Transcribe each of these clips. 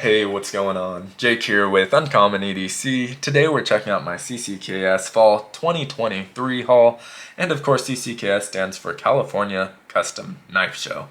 Hey, what's going on? Jake here with Uncommon EDC. Today we're checking out my CCKS Fall 2023 haul, and of course CCKS stands for California Custom Knife Show.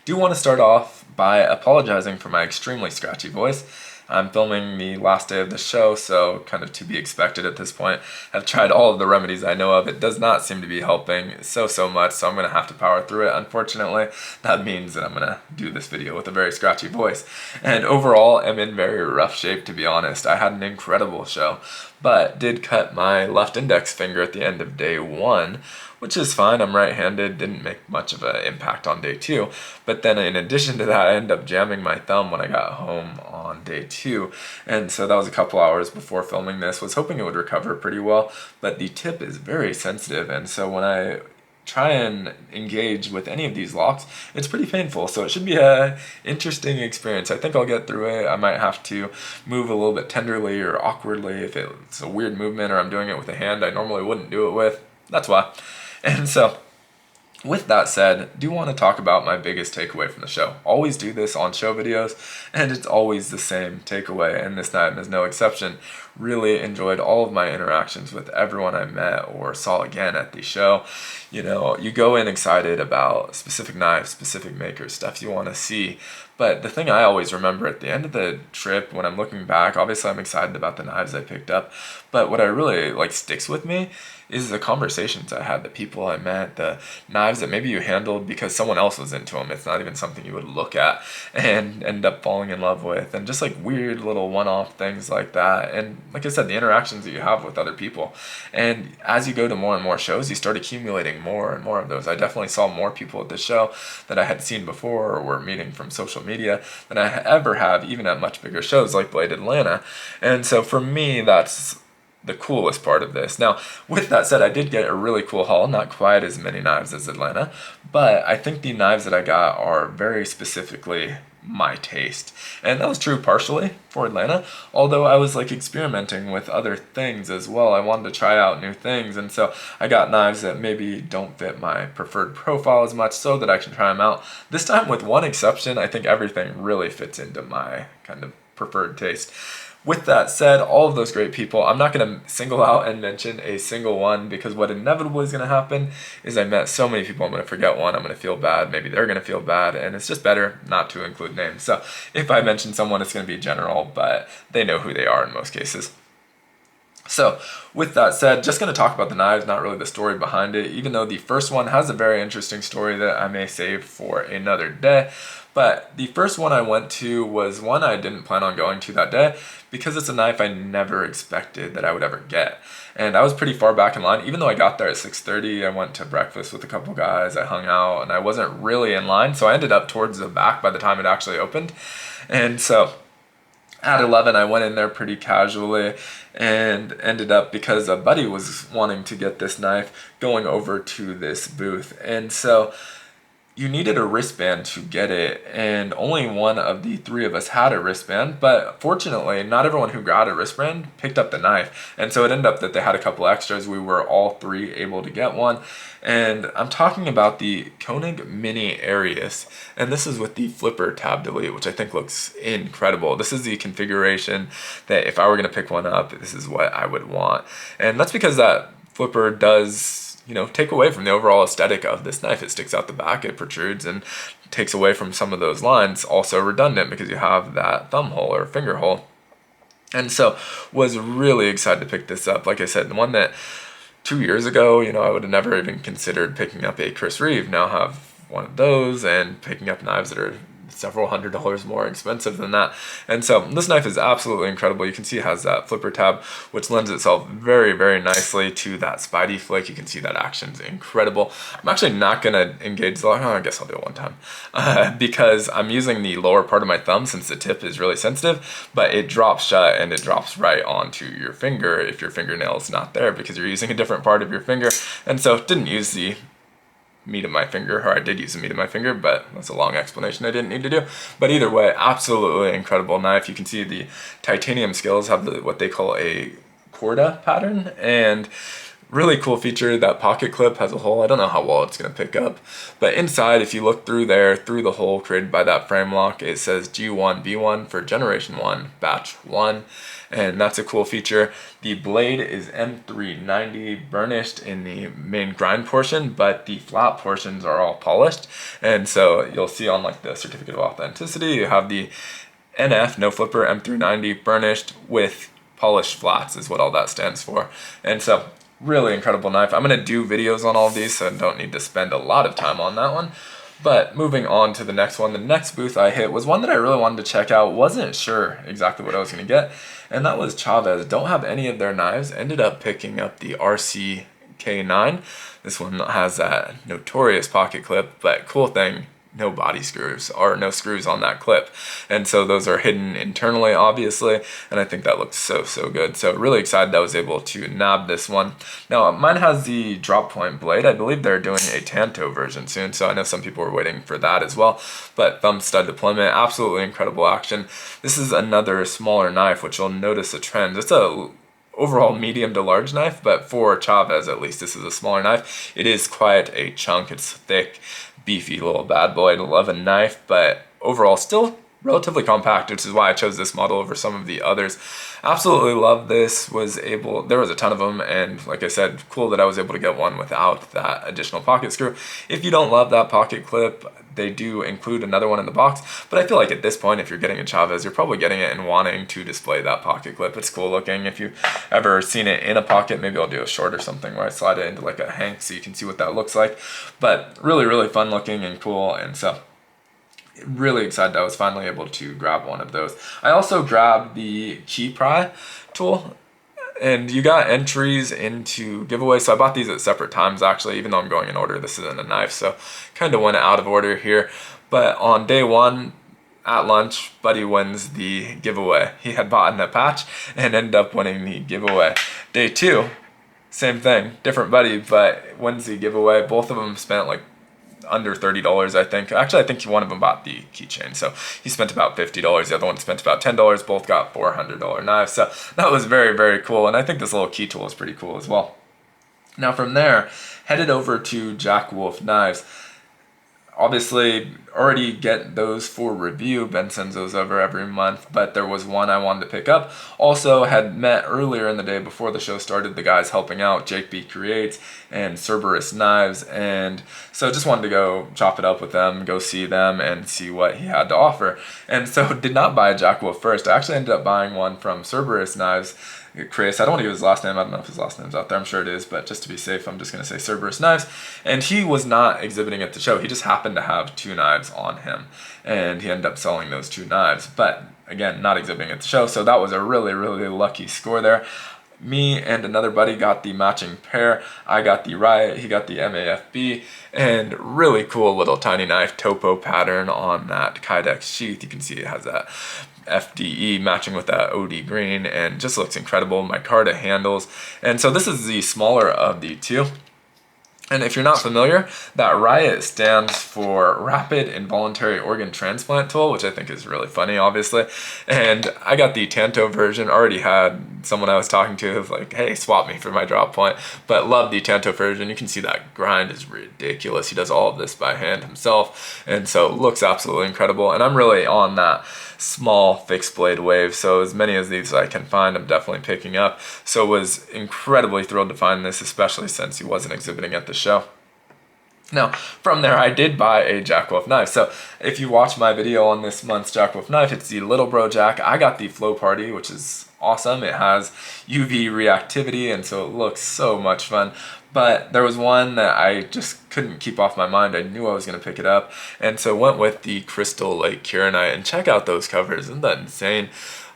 Do want to start off by apologizing for my extremely scratchy voice. I'm filming the last day of the show, so kind of to be expected at this point. I've tried all of the remedies I know of. It does not seem to be helping so much, so I'm going to have to power through it. Unfortunately, that means that I'm going to do this video with a very scratchy voice. And overall, I'm in very rough shape, to be honest. I had an incredible show, but did cut my left index finger at the end of day one, which is fine. I'm right-handed, didn't make much of an impact on day two. But then in addition to that, I ended up jamming my thumb when I got home on day two. And so that was a couple hours before filming this. Was hoping it would recover pretty well, but the tip is very sensitive. And so when I try and engage with any of these locks, it's pretty painful. So it should be a interesting experience. I think I'll get through it. I might have to move a little bit tenderly or awkwardly if it's a weird movement or I'm doing it with a hand I normally wouldn't do it with. That's why. And so, with that said, do want to talk about my biggest takeaway from the show. Always do this on show videos, and it's always the same takeaway, and this time is no exception. Really enjoyed all of my interactions with everyone I met or saw again at the show. You know, you go in excited about specific knives, specific makers, stuff you want to see. But the thing I always remember at the end of the trip, when I'm looking back, obviously I'm excited about the knives I picked up, but what I really sticks with me is the conversations I had, the people I met, the knives that maybe you handled because someone else was into them. It's not even something you would look at and end up falling in love with, and just weird little one-off things like that. And like I said, the interactions that you have with other people. And as you go to more and more shows, you start accumulating more and more of those. I definitely saw more people at this show that I had seen before or were meeting from social media than I ever have, even at much bigger shows like Blade Atlanta. And so for me, that's the coolest part of this. Now, with that said, I did get a really cool haul, not quite as many knives as Atlanta, but I think the knives that I got are very specifically my taste. And that was true partially for Atlanta, although I was experimenting with other things as well. I wanted to try out new things, and so I got knives that maybe don't fit my preferred profile as much so that I can try them out. This time, with one exception, I think everything really fits into my kind of preferred taste. With that said, all of those great people, I'm not going to single out and mention a single one, because what inevitably is going to happen is I met so many people, I'm going to forget one, I'm going to feel bad, maybe they're going to feel bad, and it's just better not to include names. So if I mention someone, it's going to be general, but they know who they are in most cases. So with that said, just going to talk about the knives, not really the story behind it, even though the first one has a very interesting story that I may save for another day. But the first one I went to was one I didn't plan on going to that day because it's a knife I never expected that I would ever get. And I was pretty far back in line. Even though I got there at 6:30, I went to breakfast with a couple guys, I hung out, and I wasn't really in line, so I ended up towards the back by the time it actually opened. And so at 11, I went in there pretty casually and ended up, because a buddy was wanting to get this knife, going over to this booth. And so you needed a wristband to get it, and only one of the three of us had a wristband, but fortunately not everyone who got a wristband picked up the knife, and so it ended up that they had a couple extras. We were all three able to get one, and I'm talking about the Koenig Mini Arius, and this is with the flipper tab delete, which I think looks incredible. This is the configuration that if I were going to pick one up, this is what I would want, and that's because that flipper does take away from the overall aesthetic of this knife. It sticks out the back, it protrudes, and takes away from some of those lines. Also redundant because you have that thumb hole or finger hole. And so was really excited to pick this up. Like I said, the one that 2 years ago, I would have never even considered picking up a Chris Reeve. Now have one of those and picking up knives that are several $100s more expensive than that. And so this knife is absolutely incredible. You can see it has that flipper tab, which lends itself very nicely to that Spidey flick. You can see that action's incredible. I'm actually not going to engage the lock. I guess I'll do it one time because I'm using the lower part of my thumb since the tip is really sensitive, but it drops shut and it drops right onto your finger if your fingernail is not there because you're using a different part of your finger. And so didn't use the meat of my finger, or I did use the meat of my finger, but that's a long explanation I didn't need to do. But either way, absolutely incredible knife. You can see the titanium scales have what they call a corda pattern, and Really cool feature, that pocket clip has a hole. I don't know how well it's going to pick up, but inside, if you look through there, through the hole created by that frame lock, it says G1B1 for generation 1, batch 1, and that's a cool feature. The blade is M390 burnished in the main grind portion, but the flat portions are all polished, and so you'll see on like the certificate of authenticity, you have the NF, no flipper, M390 burnished with polished flats is what all that stands for. And so really incredible knife. I'm going to do videos on all of these, so I don't need to spend a lot of time on that one. But moving on to the next one, the next booth I hit was one that I really wanted to check out. Wasn't sure exactly what I was going to get, and that was Chavez. Don't have any of their knives. Ended up picking up the RCK9. This one has that notorious pocket clip, but cool thing, no body screws or no screws on that clip, and so those are hidden internally obviously, and I think that looks so good. So really excited I was able to nab this one. Now mine has the drop point blade. I believe they're doing a Tanto version soon, so I know some people were waiting for that as well. But thumb stud deployment, absolutely incredible action. This is another smaller knife, which you'll notice a trend. It's a overall medium to large knife, but for Chavez at least, this is a smaller knife. It is quite a chunk. It's thick, beefy little bad boy. I love a knife, but overall still relatively compact, which is why I chose this model over some of the others. Absolutely love this. There was a ton of them, and like I said, cool that I was able to get one without that additional pocket screw. If you don't love that pocket clip, they do include another one in the box, but I feel like at this point, if you're getting a Chavez, you're probably getting it and wanting to display that pocket clip. It's cool looking. If you've ever seen it in a pocket, maybe I'll do a short or something where I slide it into like a hank so you can see what that looks like. But really fun looking and cool, and so really excited I was finally able to grab one of those. I also grabbed the key pry tool, and you got entries into giveaways. So I bought these at separate times actually, even though I'm going in order. This isn't a knife, so kind of went out of order here. But on day one at lunch, buddy wins the giveaway. He had bought a patch and ended up winning the giveaway. Day two, same thing, different buddy, but wins the giveaway. Both of them spent like under $30, I think. Actually, I think one of them bought the keychain, so he spent about $50. The other one spent about $10. Both got $400 knives, so that was very cool, and I think this little key tool is pretty cool as well. Now from there, headed over to Jack Wolf Knives. Obviously, already get those for review. Ben sends those over every month, but there was one I wanted to pick up. Also, had met earlier in the day before the show started the guys helping out, Jake B Creates and Cerberus Knives, and so just wanted to go chop it up with them, go see them, and see what he had to offer. And so did not buy a Jack Wolf first. I actually ended up buying one from Cerberus Knives. Chris, I don't want to give his last name, I don't know if his last name's out there, I'm sure it is, but just to be safe, I'm just going to say Cerberus Knives. And he was not exhibiting at the show, he just happened to have 2 knives on him, and he ended up selling those 2 knives, but again, not exhibiting at the show, so that was a really lucky score there. Me and another buddy got the matching pair. I got the R.I.O.T.T, he got the MAFB, and really cool little tiny knife topo pattern on that Kydex sheath. You can see it has that FDE matching with that OD green, and just looks incredible. Micarta handles, and so this is the smaller of the two. And if you're not familiar, that R.I.O.T.T stands for Rapid Involuntary Organ Transplant Tool, which I think is really funny, obviously. And I got the Tanto version, already had someone I was talking to who's like, hey, swap me for my drop point. But love the Tanto version. You can see that grind is ridiculous. He does all of this by hand himself, and so looks absolutely incredible. And I'm really on that small fixed blade wave, so as many of these I can find, I'm definitely picking up. So was incredibly thrilled to find this, especially since he wasn't exhibiting at the show. Now, from there, I did buy a Jack Wolf knife. So if you watch my video on this month's Jack Wolf knife, it's the Little Bro Jack. I got the Flow Party, which is awesome. It has UV reactivity, and so it looks so much fun. But there was one that I just couldn't keep off my mind. I knew I was going to pick it up, and so went with the Crystal Lake Kieranite. And check out those covers. Isn't that insane?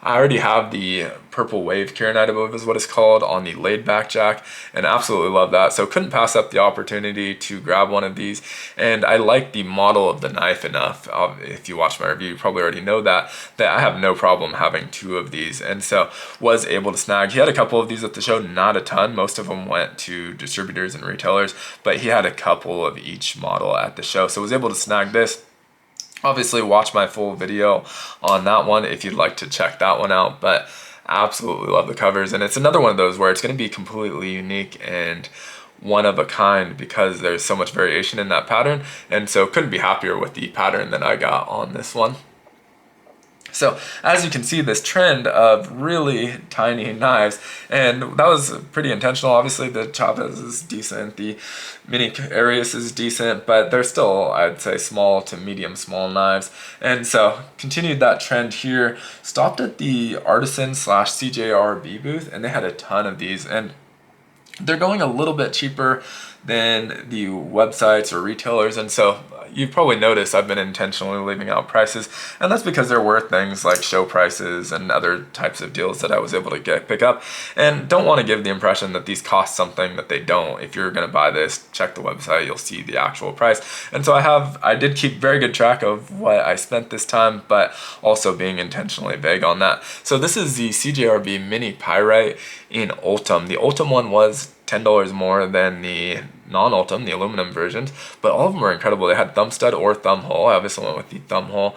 I already have the Purple Wave Kieranite, I believe is what it's called, on the laid back jack, and absolutely love that. So couldn't pass up the opportunity to grab one of these, and I like the model of the knife enough. If you watch my review, you probably already know that I have no problem having 2 of these, and so was able to snag. He had a couple of these at the show, not a ton. Most of them went to distributors and retailers, but he had a couple of each model at the show, so was able to snag this. Obviously, watch my full video on that one if you'd like to check that one out, but Absolutely love the covers, and it's another one of those where it's going to be completely unique and one of a kind because there's so much variation in that pattern, and so couldn't be happier with the pattern that I got on this one. So as you can see, this trend of really tiny knives, and that was pretty intentional. Obviously the Chavez is decent, the mini Arius is decent, but they're still, I'd say, small to medium small knives. And so continued that trend here, stopped at the Artisan / CJRB booth, and they had a ton of these, and they're going a little bit cheaper than the websites or retailers, and so you've probably noticed I've been intentionally leaving out prices, and that's because there were things like show prices and other types of deals that I was able to pick up, and don't want to give the impression that these cost something that they don't. If you're going to buy this, check the website, you'll see the actual price. And so I did keep very good track of what I spent this time, but also being intentionally vague on that. So this is the CJRB Mini Pyrite in Ultim. The Ultim one was $10 more than the non-Ultim, the aluminum versions, but all of them were incredible. They had thumb stud or thumb hole. I obviously went with the thumb hole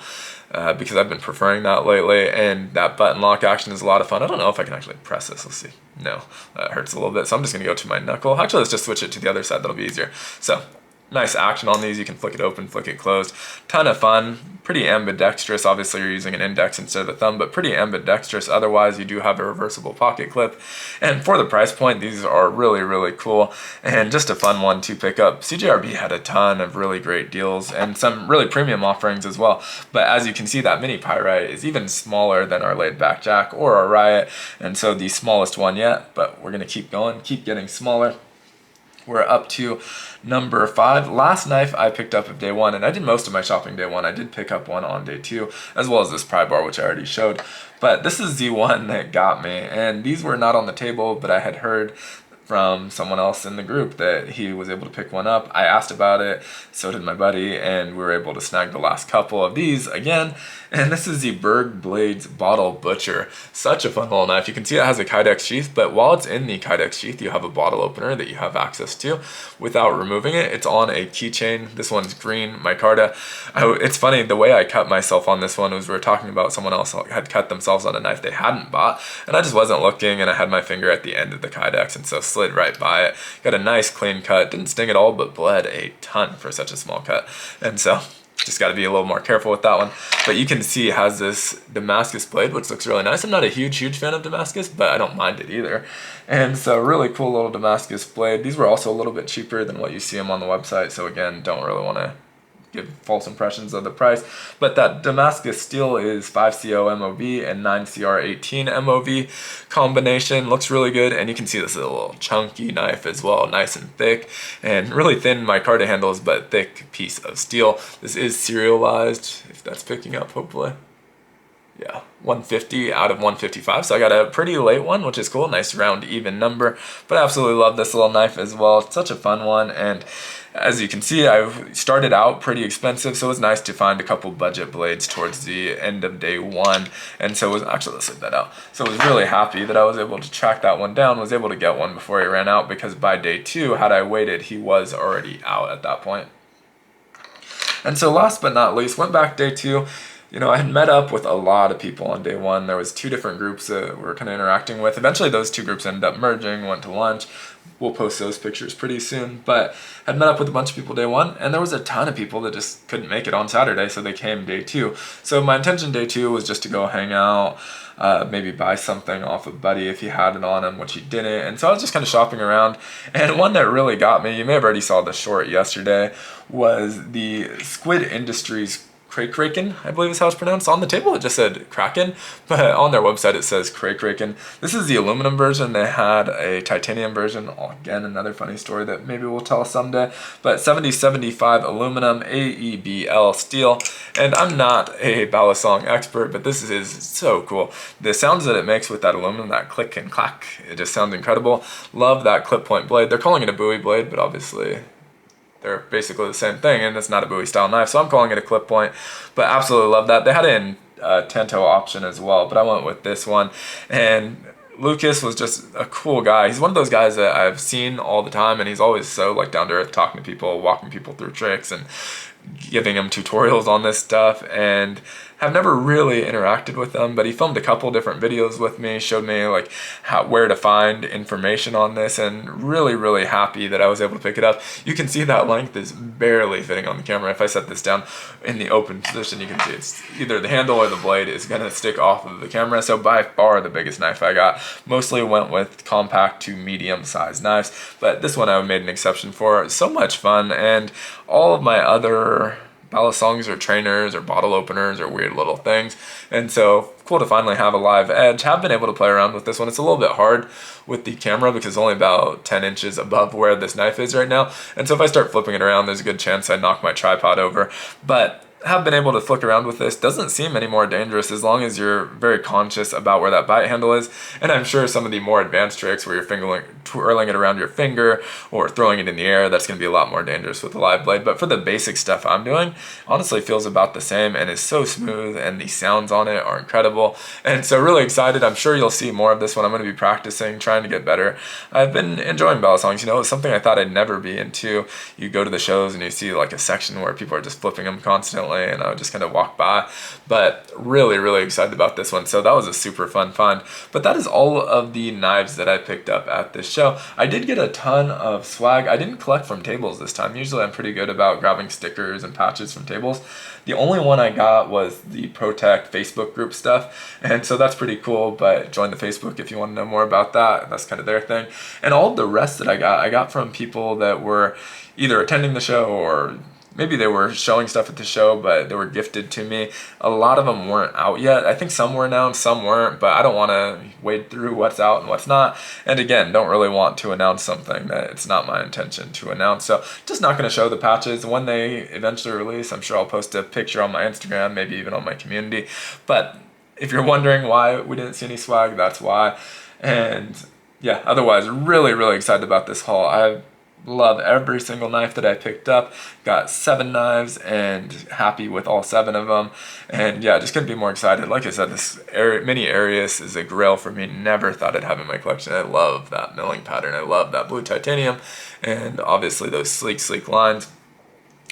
because I've been preferring that lately, and that button lock action is a lot of fun. I don't know if I can actually press this. Let's see. No, that hurts a little bit, so I'm just going to go to my knuckle. Actually, let's just switch it to the other side. That'll be easier. So nice action on these. You can flick it open, flick it closed. Ton of fun. Pretty ambidextrous. Obviously, you're using an index instead of a thumb, but pretty ambidextrous. Otherwise, you do have a reversible pocket clip. And for the price point, these are really, really cool and just a fun one to pick up. CJRB had a ton of really great deals and some really premium offerings as well. But as you can see, that Mini Pyrite is even smaller than our laid back jack or our R.I.O.T.T, and so the smallest one yet, but we're going to keep going, keep getting smaller. We're up to number 5. Last knife I picked up of day 1, and I did most of my shopping day 1. I did pick up one on day 2, as well as this pry bar, which I already showed. But this is the one that got me, and these were not on the table, but I had heard from someone else in the group that he was able to pick one up. I asked about it, so did my buddy, and we were able to snag the last couple of these again. And this is the Berg Blades Bottle Butcher. Such a fun little knife. You can see it has a Kydex sheath, but while it's in the Kydex sheath, you have a bottle opener that you have access to without removing it. It's on a keychain. This one's green, micarta. It's funny, the way I cut myself on this one was we were talking about someone else had cut themselves on a knife they hadn't bought, and I just wasn't looking, and I had my finger at the end of the Kydex, and so slid right by it. Got a nice clean cut. Didn't sting at all, but bled a ton for such a small cut. And so just got to be a little more careful with that one. But you can see it has this Damascus blade, which looks really nice. I'm not a huge fan of Damascus, but I don't mind it either. And so really cool little Damascus blade. These were also a little bit cheaper than what you see them on the website. So again, don't really want to give false impressions of the price, but that Damascus steel is 5CO MOV and 9CR18 MOV combination. Looks really good, and you can see this is a little chunky knife as well, nice and thick, and really thin micarta handles, but thick piece of steel. This is serialized, if that's picking up, hopefully. Yeah, 150 out of 155, so I got a pretty late one, which is cool. Nice round even number, but I absolutely love this little knife as well. It's such a fun one, and as you can see, I started out pretty expensive, so it was nice to find a couple budget blades towards the end of day 1, and so it was, actually let's leave that out. So I was really happy that I was able to track that one down, was able to get one before he ran out, because by day 2, had I waited, he was already out at that point. And so last but not least, went back day 2. You know, I had met up with a lot of people on day 1. There was 2 different groups that we were kind of interacting with. Eventually those 2 groups ended up merging, went to lunch. We'll post those pictures pretty soon, but had met up with a bunch of people day 1, and there was a ton of people that just couldn't make it on Saturday, so they came day 2. So my intention day 2 was just to go hang out, maybe buy something off of Buddy if he had it on him, which he didn't, and so I was just kind of shopping around, and one that really got me, you may have already saw the short yesterday, was the Squid Industries Kraken, I believe is how it's pronounced. On the table it just said Kraken, but on their website it says Kraken. This is the aluminum version. They had a titanium version. Again, another funny story that maybe we'll tell someday. But 7075 aluminum, AEBL steel. And I'm not a balisong expert, but this is so cool. The sounds that it makes with that aluminum, that click and clack, it just sounds incredible. Love that clip point blade. They're calling it a Bowie blade, but obviously they're basically the same thing, and it's not a Bowie style knife, so I'm calling it a clip point, but absolutely love that. They had it in Tento option as well, but I went with this one, and Lucas was just a cool guy. He's one of those guys that I've seen all the time, and he's always so like down to earth, talking to people, walking people through tricks, and giving them tutorials on this stuff, and have never really interacted with them, but he filmed a couple different videos with me, showed me like where to find information on this, and really happy that I was able to pick it up. You can see that length is barely fitting on the camera. If I set this down in the open position, you can see it's either the handle or the blade is gonna stick off of the camera. So by far the biggest knife I got. Mostly went with compact to medium sized knives, but this one I made an exception for. So much fun, and all of my other balisongs or trainers or bottle openers or weird little things. And so cool to finally have a live edge. Have been able to play around with this one. It's a little bit hard with the camera because it's only about 10 inches above where this knife is right now. And so if I start flipping it around, there's a good chance I knock my tripod over. But have been able to flick around with this. Doesn't seem any more dangerous as long as you're very conscious about where that bite handle is. And I'm sure some of the more advanced tricks where you're twirling it around your finger or throwing it in the air, that's going to be a lot more dangerous with the live blade. But for the basic stuff I'm doing, honestly feels about the same and is so smooth, and the sounds on it are incredible. And so really excited. I'm sure you'll see more of this when I'm going to be practicing, trying to get better. I've been enjoying balisongs. You know, it's something I thought I'd never be into. You go to the shows and you see like a section where people are just flipping them constantly, and I would just kind of walk by. But really excited about this one. So that was a super fun find. But that is all of the knives that I picked up at this show. I did get a ton of swag. I didn't collect from tables this time. Usually I'm pretty good about grabbing stickers and patches from tables. The only one I got was the Protect Facebook group stuff, and so that's pretty cool. But join the Facebook if you want to know more about that. That's kind of their thing. And all of the rest that I got from people that were either attending the show or maybe they were showing stuff at the show, but they were gifted to me. A lot of them weren't out yet. I think some were announced, some weren't, but I don't want to wade through what's out and what's not. And again, don't really want to announce something that it's not my intention to announce. So just not going to show the patches. When they eventually release, I'm sure I'll post a picture on my Instagram, maybe even on my community. But if you're wondering why we didn't see any swag, that's why. And yeah, otherwise, really excited about this haul. I love every single knife that I picked up. Got 7 knives and happy with all 7 of them. And yeah, just couldn't be more excited. Like I said, this mini Arius is a grail for me. Never thought I'd have in my collection. I love that milling pattern. I love that blue titanium, and obviously those sleek lines.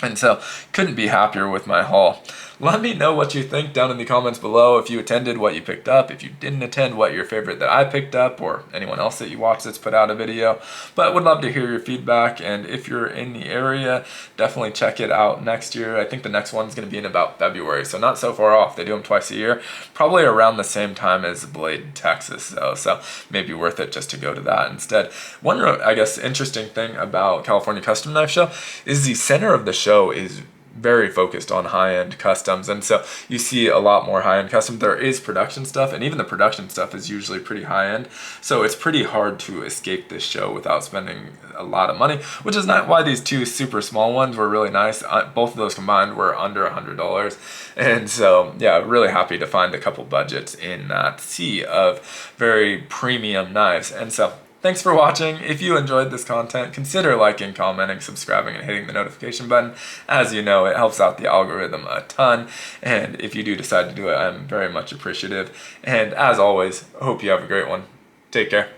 And so couldn't be happier with my haul. Let me know what you think down in the comments below. If you attended, what you picked up. If you didn't attend, what your favorite that I picked up, or anyone else that you watched that's put out a video. But would love to hear your feedback, and if you're in the area, definitely check it out next year. I think the next one's going to be in about February, so not so far off. They do them twice a year, probably around the same time as Blade Texas though, so maybe worth it just to go to that instead. One, I guess, interesting thing about California Custom Knife Show is the center of the show is very focused on high-end customs, and so you see a lot more high-end custom. There is production stuff, and even the production stuff is usually pretty high-end, so it's pretty hard to escape this show without spending a lot of money, which is not why these 2 super small ones were really nice. Both of those combined were under $100, and so yeah, really happy to find a couple budgets in that sea of very premium knives. And so thanks for watching. If you enjoyed this content, consider liking, commenting, subscribing, and hitting the notification button. As you know, it helps out the algorithm a ton. And if you do decide to do it, I'm very much appreciative. And as always, I hope you have a great one. Take care.